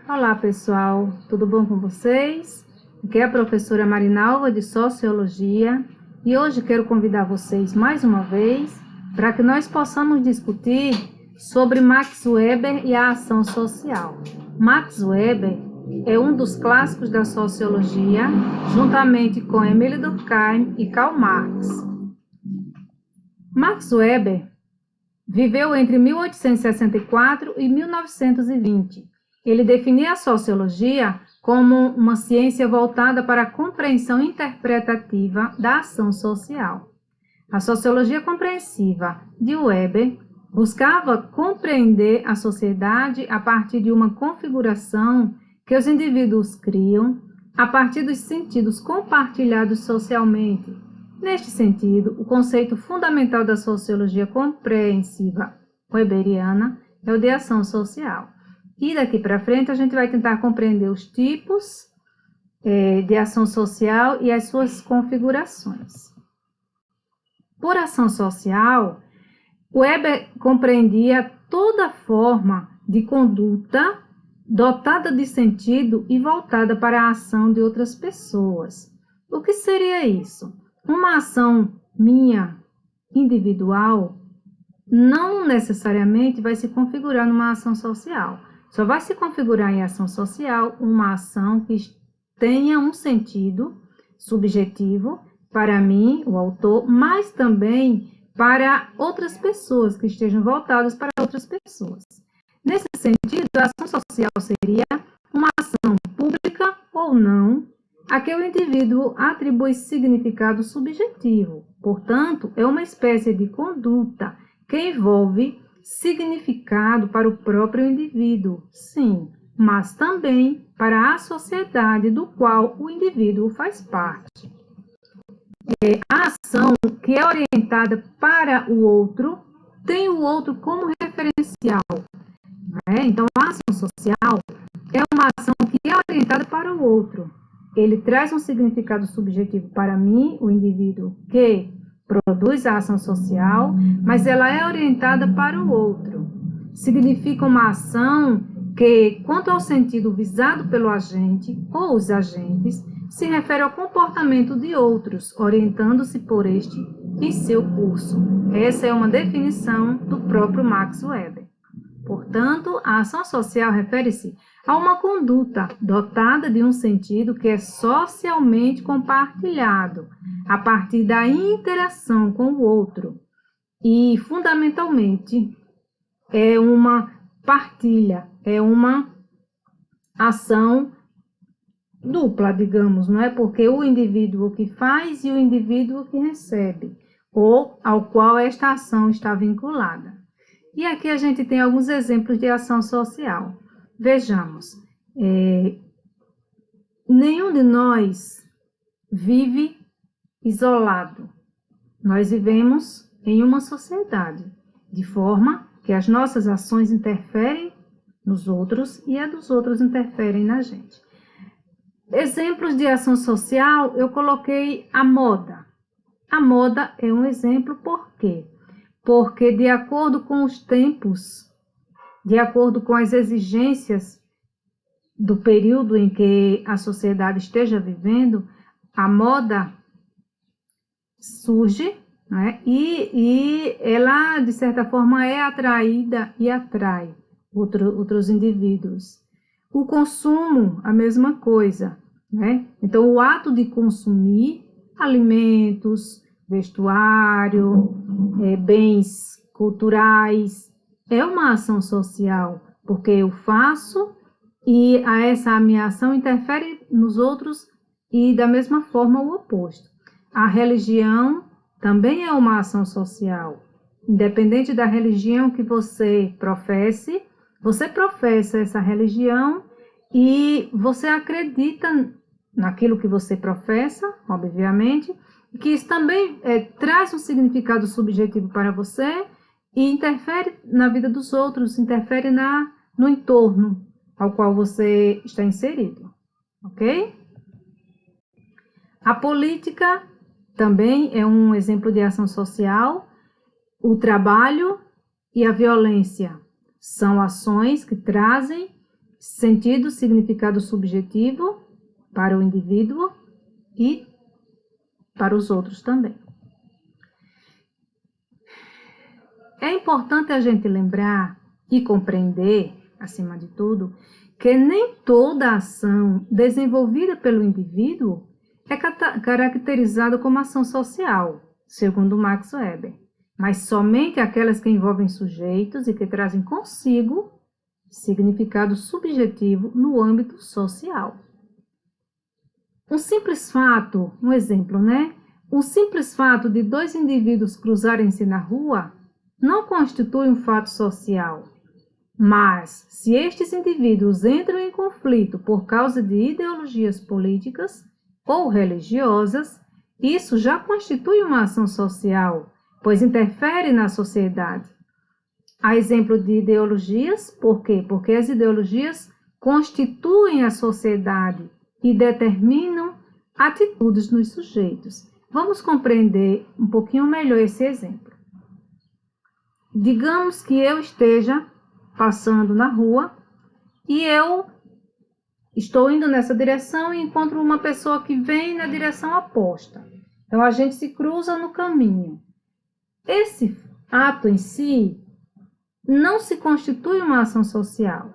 Olá pessoal, tudo bom com vocês? Aqui é a professora Marinalva de Sociologia e hoje quero convidar vocês mais uma vez para que nós possamos discutir sobre Max Weber e a ação social. Max Weber é um dos clássicos da sociologia, juntamente com Émile Durkheim e Karl Marx. Max Weber viveu entre 1864 e 1920. Ele definia a sociologia como uma ciência voltada para a compreensão interpretativa da ação social. A sociologia compreensiva de Weber buscava compreender a sociedade a partir de uma configuração que os indivíduos criam a partir dos sentidos compartilhados socialmente. Neste sentido, o conceito fundamental da sociologia compreensiva weberiana é o de ação social. E daqui para frente a gente vai tentar compreender os tipos de ação social e as suas configurações. Por ação social, Weber compreendia toda forma de conduta dotada de sentido e voltada para a ação de outras pessoas. O que seria isso? Uma ação minha, individual, não necessariamente vai se configurar numa ação social. Só vai se configurar em ação social uma ação que tenha um sentido subjetivo para mim, o autor, mas também para outras pessoas que estejam voltadas para outras pessoas. Nesse sentido, a ação social seria uma ação pública ou não, a que o indivíduo atribui significado subjetivo. Portanto, é uma espécie de conduta que envolve significado para o próprio indivíduo, sim, mas também para a sociedade do qual o indivíduo faz parte. A ação que é orientada para o outro tem o outro como referencial. Então, a ação social é uma ação que é orientada para o outro. Ele traz um significado subjetivo para mim, o indivíduo que produz a ação social, mas ela é orientada para o outro. Significa uma ação que, quanto ao sentido visado pelo agente ou os agentes, se refere ao comportamento de outros, orientando-se por este em seu curso. Essa é uma definição do próprio Max Weber. Portanto, a ação social refere-se a uma conduta dotada de um sentido que é socialmente compartilhado, a partir da interação com o outro. E, fundamentalmente, é uma partilha, é uma ação dupla, digamos, não é? Porque o indivíduo que faz e o indivíduo que recebe, ou ao qual esta ação está vinculada. E aqui a gente tem alguns exemplos de ação social. Vejamos, nenhum de nós vive isolado. Nós vivemos em uma sociedade, de forma que as nossas ações interferem nos outros e a dos outros interferem na gente. Exemplos de ação social, eu coloquei a moda. A moda é um exemplo, por quê? Porque de acordo com os tempos, de acordo com as exigências do período em que a sociedade esteja vivendo, a moda surge, né? E ela, de certa forma, é atraída e atrai outros indivíduos. O consumo, a mesma coisa, né? Então, o ato de consumir alimentos, vestuário, bens culturais, é uma ação social, porque eu faço e essa minha ação interfere nos outros e da mesma forma o oposto. A religião também é uma ação social. Independente da religião que você professa essa religião e você acredita naquilo que você professa, obviamente, que isso também traz um significado subjetivo para você e interfere na vida dos outros, interfere no entorno ao qual você está inserido, ok? A política também é um exemplo de ação social. O trabalho e a violência são ações que trazem sentido, significado subjetivo para o indivíduo e para os outros também. É importante a gente lembrar e compreender, acima de tudo, que nem toda ação desenvolvida pelo indivíduo é caracterizada como ação social, segundo Max Weber, mas somente aquelas que envolvem sujeitos e que trazem consigo significado subjetivo no âmbito social. Um simples fato, um exemplo, né? Um simples fato de dois indivíduos cruzarem-se na rua não constitui um fato social, mas se estes indivíduos entram em conflito por causa de ideologias políticas ou religiosas, isso já constitui uma ação social, pois interfere na sociedade. Há exemplo de ideologias, por quê? Porque as ideologias constituem a sociedade e determinam atitudes nos sujeitos. Vamos compreender um pouquinho melhor esse exemplo. Digamos que eu esteja passando na rua e eu estou indo nessa direção e encontro uma pessoa que vem na direção oposta. Então, a gente se cruza no caminho. Esse ato em si não se constitui uma ação social.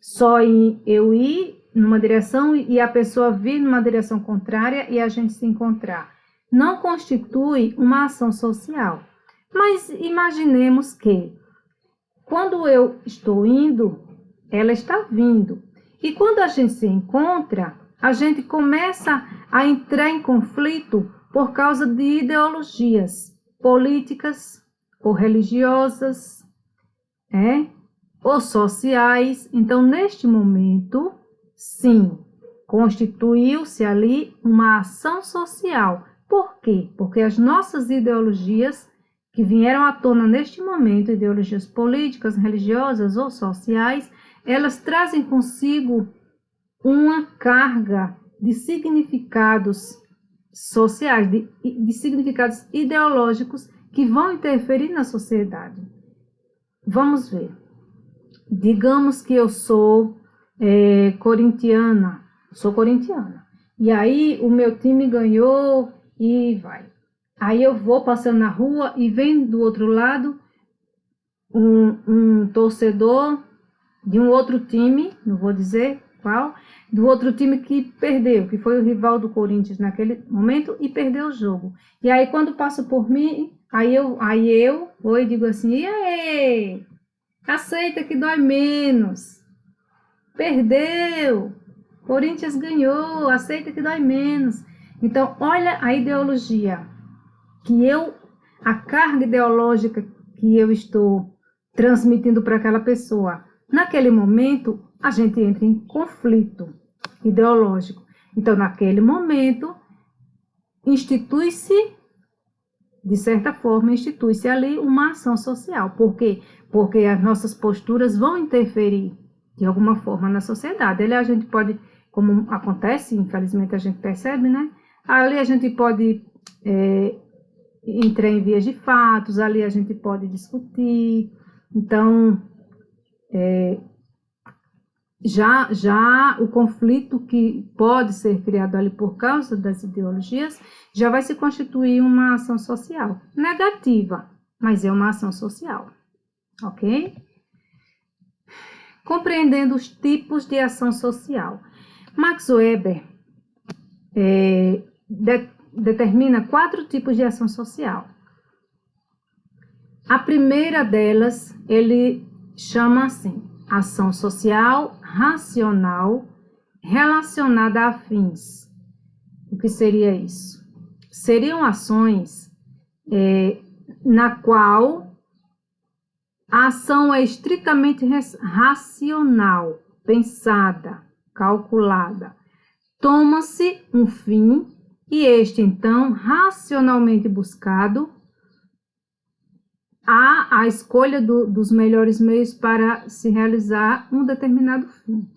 Só em eu ir numa direção e a pessoa vir numa direção contrária e a gente se encontrar. Não constitui uma ação social. Mas imaginemos que, quando eu estou indo, ela está vindo. E quando a gente se encontra, a gente começa a entrar em conflito por causa de ideologias políticas ou religiosas, ou sociais. Então, neste momento, sim, constituiu-se ali uma ação social. Por quê? Porque as nossas ideologias que vieram à tona neste momento, ideologias políticas, religiosas ou sociais, elas trazem consigo uma carga de significados sociais, de significados ideológicos que vão interferir na sociedade. Vamos ver. Digamos que eu sou corintiana, e aí o meu time ganhou e vai. Aí eu vou passando na rua e vem do outro lado um torcedor de um outro time, não vou dizer qual, do outro time que perdeu, que foi o rival do Corinthians naquele momento e perdeu o jogo. E aí quando passa por mim, aí eu vou e digo assim, e aí, aceita que dói menos, perdeu, Corinthians ganhou, aceita que dói menos. Então olha a ideologia a carga ideológica que eu estou transmitindo para aquela pessoa. Naquele momento, a gente entra em conflito ideológico. Então, naquele momento, institui-se, de certa forma, institui-se ali uma ação social. Por quê? Porque as nossas posturas vão interferir, de alguma forma, na sociedade. Ali a gente pode, como acontece, infelizmente a gente percebe, né? Ali a gente pode entrar em vias de fatos, ali a gente pode discutir. Então, já o conflito que pode ser criado ali por causa das ideologias, já vai se constituir uma ação social. Negativa, mas é uma ação social. Ok? Compreendendo os tipos de ação social. Max Weber determina 4 tipos de ação social. A primeira delas, ele chama assim, ação social racional relacionada a fins. O que seria isso? Seriam ações na qual a ação é estritamente racional, pensada, calculada. Toma-se um fim e este, então, racionalmente buscado, há a escolha dos melhores meios para se realizar um determinado fim.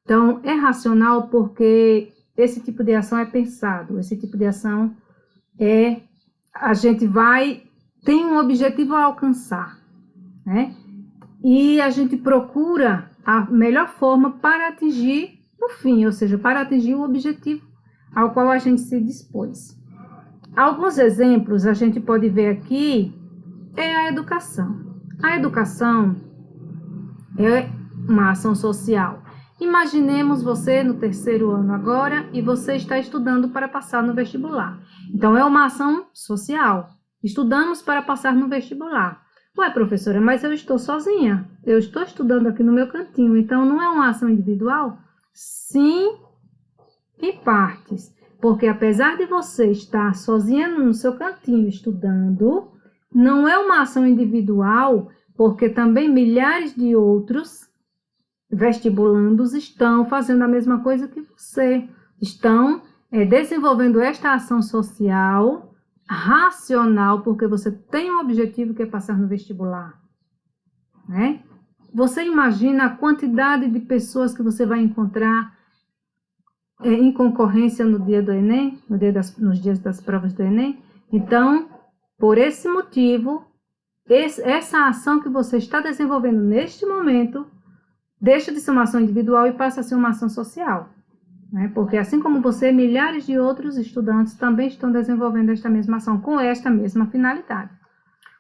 Então, é racional porque esse tipo de ação é pensado, esse tipo de ação a gente tem um objetivo a alcançar, né? E a gente procura a melhor forma para atingir o fim, ou seja, para atingir o objetivo ao qual a gente se dispôs. Alguns exemplos a gente pode ver aqui é a educação. A educação é uma ação social. Imaginemos você no 3º ano agora e você está estudando para passar no vestibular. Então, é uma ação social. Estudamos para passar no vestibular. Ué, professora, mas eu estou sozinha. Eu estou estudando aqui no meu cantinho, então não é uma ação individual? Sim, em partes. Porque apesar de você estar sozinha no seu cantinho estudando, não é uma ação individual, porque também milhares de outros vestibulandos estão fazendo a mesma coisa que você. Estão desenvolvendo esta ação social racional, porque você tem um objetivo que é passar no vestibular, né? Você imagina a quantidade de pessoas que você vai encontrar em concorrência no dia do Enem, nos dias das provas do Enem? Então, por esse motivo, essa ação que você está desenvolvendo neste momento deixa de ser uma ação individual e passa a ser uma ação social, né? Porque assim como você, milhares de outros estudantes também estão desenvolvendo esta mesma ação com esta mesma finalidade.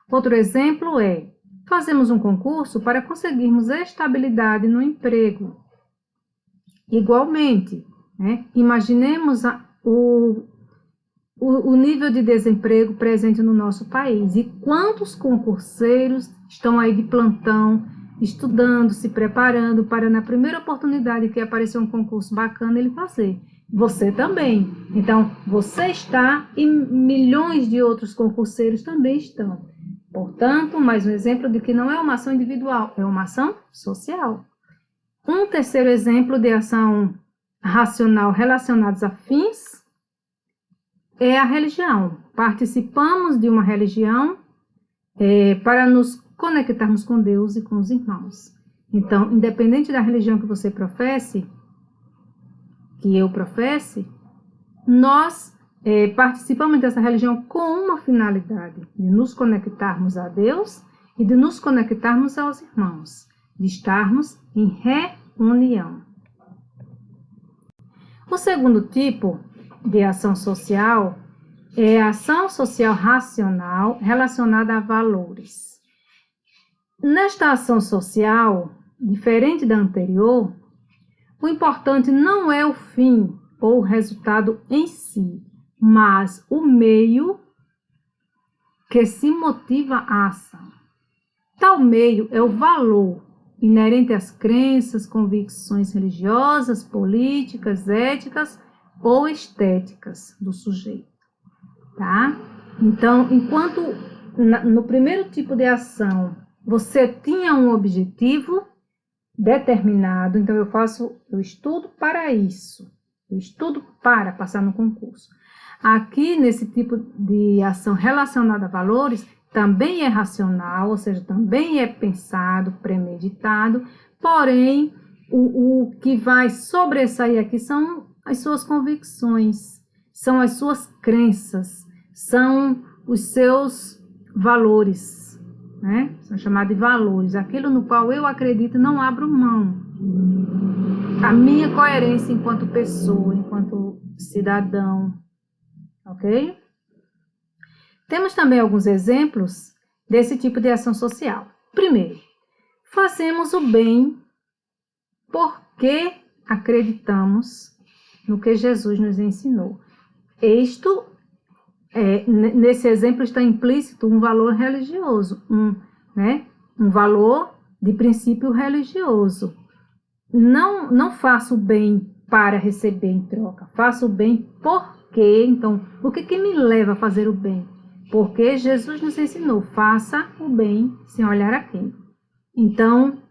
Outro exemplo é: fazemos um concurso para conseguirmos estabilidade no emprego. Igualmente, né? Imaginemos o nível de desemprego presente no nosso país e quantos concurseiros estão aí de plantão, estudando, se preparando para, na primeira oportunidade que aparecer um concurso bacana, ele fazer. Você também. Então, você está e milhões de outros concurseiros também estão. Portanto, mais um exemplo de que não é uma ação individual, é uma ação social. Um terceiro exemplo de ação racional relacionados a fins é a religião. Participamos de uma religião para nos conectarmos com Deus e com os irmãos. Então, independente da religião que você professe, que eu professe, nós participamos dessa religião com uma finalidade, de nos conectarmos a Deus e de nos conectarmos aos irmãos, de estarmos em reunião. O segundo tipo de ação social é a ação social racional relacionada a valores. Nesta ação social, diferente da anterior, o importante não é o fim ou o resultado em si, mas o meio que se motiva a ação. Tal meio é o valor inerente às crenças, convicções religiosas, políticas, éticas ou estéticas do sujeito, tá? Então, enquanto no primeiro tipo de ação você tinha um objetivo determinado, então eu estudo para isso, eu estudo para passar no concurso. Aqui, nesse tipo de ação relacionada a valores, também é racional, ou seja, também é pensado, premeditado, porém, o que vai sobressair aqui são as suas convicções, são as suas crenças, são os seus valores, né? São chamados de valores, aquilo no qual eu acredito, não abro mão. A minha coerência enquanto pessoa, enquanto cidadão, ok? Temos também alguns exemplos desse tipo de ação social. Primeiro, fazemos o bem porque acreditamos no que Jesus nos ensinou. Nesse exemplo está implícito um valor religioso, um valor de princípio religioso. Não faço o bem para receber em troca, faço o bem porque. Então, o que me leva a fazer o bem? Porque Jesus nos ensinou, faça o bem sem olhar a quem. Então,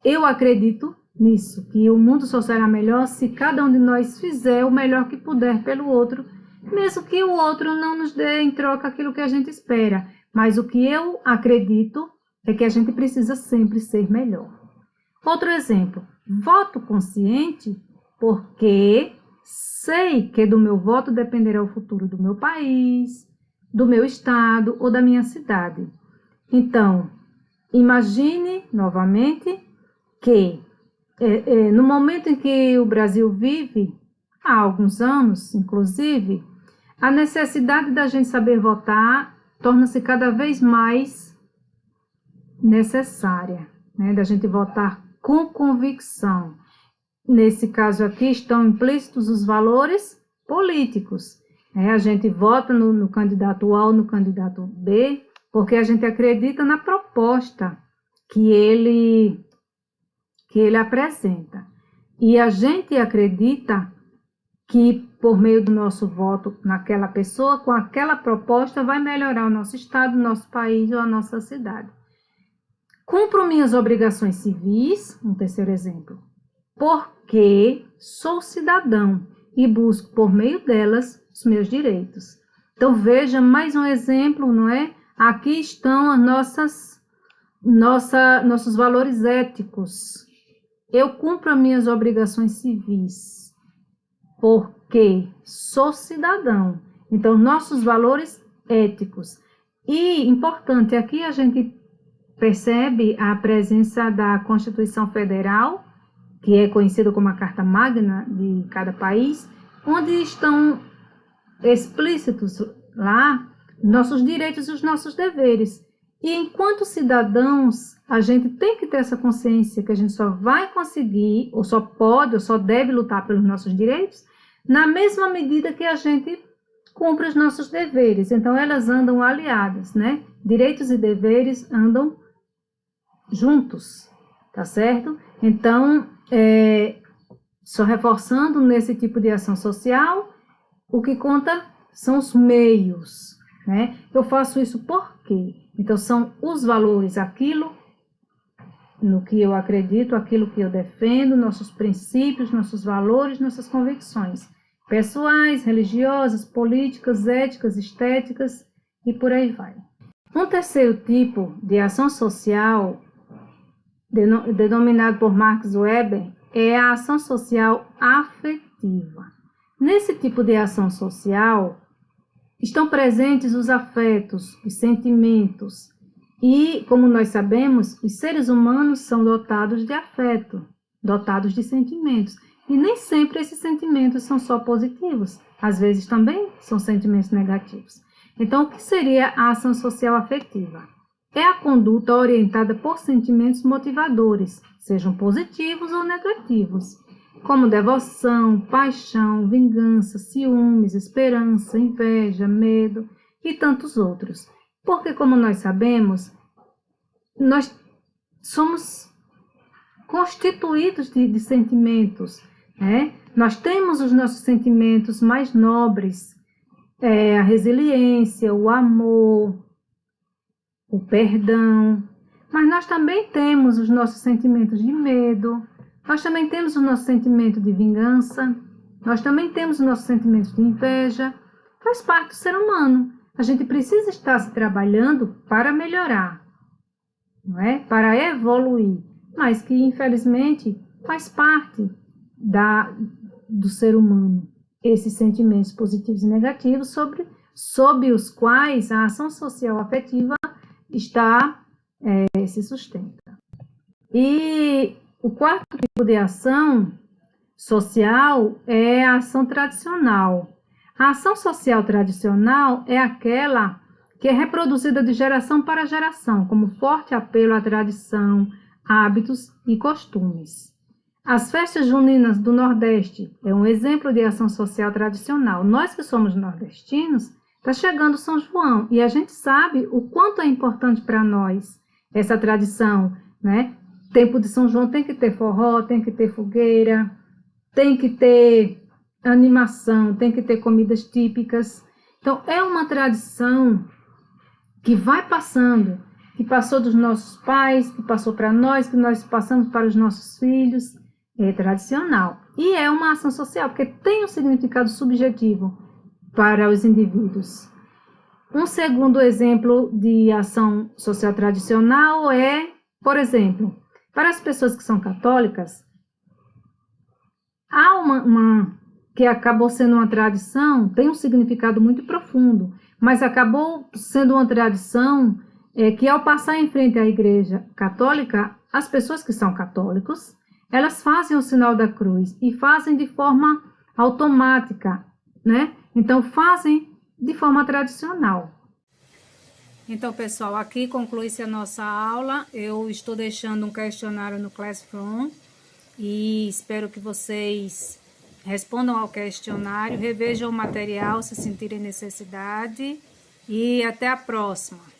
eu acredito nisso, que o mundo só será melhor se cada um de nós fizer o melhor que puder pelo outro, mesmo que o outro não nos dê em troca aquilo que a gente espera. Mas o que eu acredito é que a gente precisa sempre ser melhor. Outro exemplo, voto consciente porque sei que do meu voto dependerá o futuro do meu país, do meu estado ou da minha cidade. Então, imagine novamente que no momento em que o Brasil vive, há alguns anos, inclusive, a necessidade da gente saber votar torna-se cada vez mais necessária, né? Da gente votar com convicção. Nesse caso aqui estão implícitos os valores políticos. A gente vota no candidato A ou no candidato B, porque a gente acredita na proposta que ele apresenta. E a gente acredita que, por meio do nosso voto naquela pessoa, com aquela proposta, vai melhorar o nosso estado, o nosso país ou a nossa cidade. Cumpro minhas obrigações civis, um terceiro exemplo, porque sou cidadão e busco, por meio delas, os meus direitos. Então, veja mais um exemplo, não é? Aqui estão as nossos valores éticos. Eu cumpro as minhas obrigações civis, porque sou cidadão. Então, nossos valores éticos. E, importante, aqui a gente percebe a presença da Constituição Federal, que é conhecida como a Carta Magna de cada país, onde estão explícitos lá nossos direitos e os nossos deveres. E enquanto cidadãos, a gente tem que ter essa consciência que a gente só vai conseguir, ou só pode, ou só deve lutar pelos nossos direitos, na mesma medida que a gente cumpre os nossos deveres. Então, elas andam aliadas, né? Direitos e deveres andam juntos, tá certo? Então, só reforçando nesse tipo de ação social, o que conta são os meios, né? Eu faço isso por quê? Então, são os valores, aquilo no que eu acredito, aquilo que eu defendo, nossos princípios, nossos valores, nossas convicções pessoais, religiosas, políticas, éticas, estéticas e por aí vai. Um terceiro tipo de ação social, denominado por Max Weber, é a ação social afetiva. Nesse tipo de ação social, estão presentes os afetos, os sentimentos. E, como nós sabemos, os seres humanos são dotados de afeto, dotados de sentimentos. E nem sempre esses sentimentos são só positivos. Às vezes também são sentimentos negativos. Então, o que seria a ação social afetiva? É a conduta orientada por sentimentos motivadores, sejam positivos ou negativos, como devoção, paixão, vingança, ciúmes, esperança, inveja, medo e tantos outros. Porque, como nós sabemos, nós somos constituídos de sentimentos, né? Nós temos os nossos sentimentos mais nobres, a resiliência, o amor, o perdão, mas nós também temos os nossos sentimentos de medo, nós também temos o nosso sentimento de vingança, nós também temos os nossos sentimentos de inveja, faz parte do ser humano. A gente precisa estar se trabalhando para melhorar, não é? Para evoluir, mas que infelizmente faz parte do ser humano, esses sentimentos positivos e negativos sob os quais a ação social afetiva se sustenta. E o quarto tipo de ação social é a ação tradicional. A ação social tradicional é aquela que é reproduzida de geração para geração, como forte apelo à tradição, hábitos e costumes. As festas juninas do Nordeste é um exemplo de ação social tradicional. Nós que somos nordestinos, está chegando São João e a gente sabe o quanto é importante para nós essa tradição, né? Tempo de São João tem que ter forró, tem que ter fogueira, tem que ter animação, tem que ter comidas típicas. Então, é uma tradição que vai passando, que passou dos nossos pais, que passou para nós, que nós passamos para os nossos filhos. É tradicional. E é uma ação social, porque tem um significado subjetivo para os indivíduos. Um segundo exemplo de ação social tradicional é, por exemplo, para as pessoas que são católicas, há uma que acabou sendo uma tradição, tem um significado muito profundo, mas acabou sendo uma tradição que ao passar em frente à igreja católica, as pessoas que são católicos, elas fazem o sinal da cruz e fazem de forma automática, né? Então, fazem de forma tradicional. Então, pessoal, aqui conclui-se a nossa aula. Eu estou deixando um questionário no Classroom e espero que vocês respondam ao questionário, revejam o material se sentirem necessidade e até a próxima.